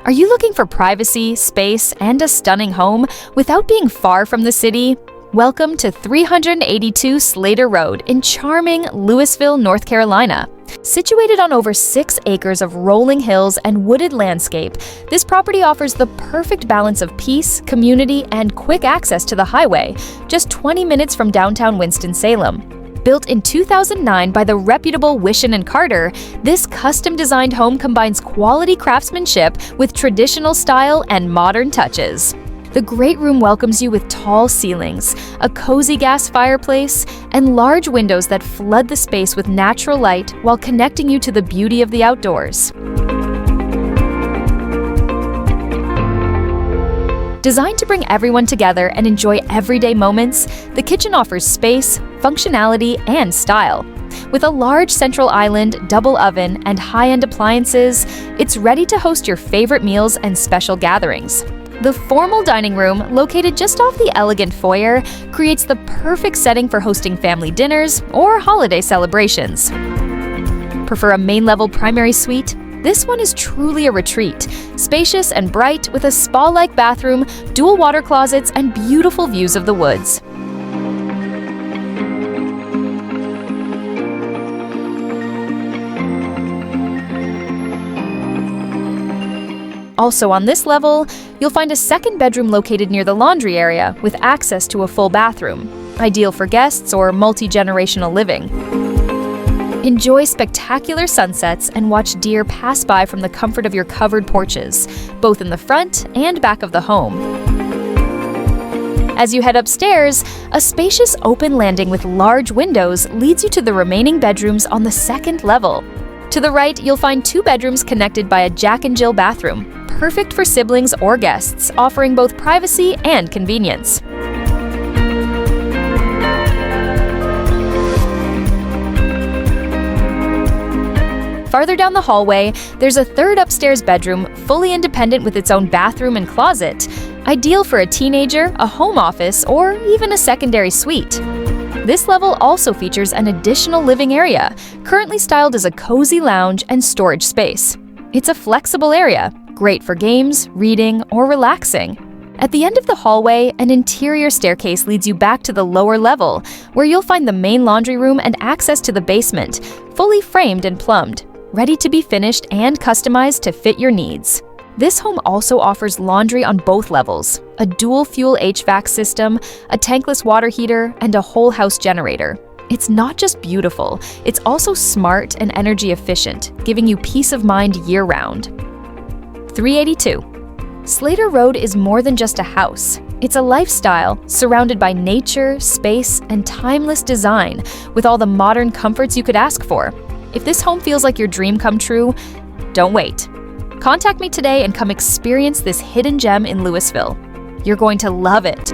Are you looking for privacy, space, and a stunning home without being far from the city? Welcome to 382 Slater Road in charming Lewisville, North Carolina. Situated on over 6 acres of rolling hills and wooded landscape, this property offers the perfect balance of peace, community, and quick access to the highway, just 20 minutes from downtown Winston-Salem. Built in 2009 by the reputable Wishon Carter, this custom-designed home combines quality craftsmanship with traditional style and modern touches. The great room welcomes you with tall ceilings, a cozy gas fireplace, and large windows that flood the space with natural light while connecting you to the beauty of the outdoors. Designed to bring everyone together and enjoy everyday moments, the kitchen offers space, functionality, and style. With a large central island, double oven, and high-end appliances, it's ready to host your favorite meals and special gatherings. The formal dining room, located just off the elegant foyer, creates the perfect setting for hosting family dinners or holiday celebrations. Prefer a main-level primary suite? This one is truly a retreat, spacious and bright with a spa-like bathroom, dual water closets, and beautiful views of the woods. Also on this level, you'll find a second bedroom located near the laundry area with access to a full bathroom, ideal for guests or multi-generational living. Enjoy spectacular sunsets and watch deer pass by from the comfort of your covered porches, both in the front and back of the home. As you head upstairs, a spacious open landing with large windows leads you to the remaining bedrooms on the second level. To the right, you'll find 2 bedrooms connected by a Jack and Jill bathroom, perfect for siblings or guests, offering both privacy and convenience. Farther down the hallway, there's a third upstairs bedroom, fully independent with its own bathroom and closet, ideal for a teenager, a home office, or even a secondary suite. This level also features an additional living area, currently styled as a cozy lounge and storage space. It's a flexible area, great for games, reading, or relaxing. At the end of the hallway, an interior staircase leads you back to the lower level, where you'll find the main laundry room and access to the basement, fully framed and plumbed, ready to be finished and customized to fit your needs. This home also offers laundry on both levels, a dual-fuel HVAC system, a tankless water heater, and a whole house generator. It's not just beautiful, it's also smart and energy efficient, giving you peace of mind year-round. 382. Slater Road is more than just a house. It's a lifestyle surrounded by nature, space, and timeless design, with all the modern comforts you could ask for. If this home feels like your dream come true, don't wait. Contact me today and come experience this hidden gem in Lewisville. You're going to love it.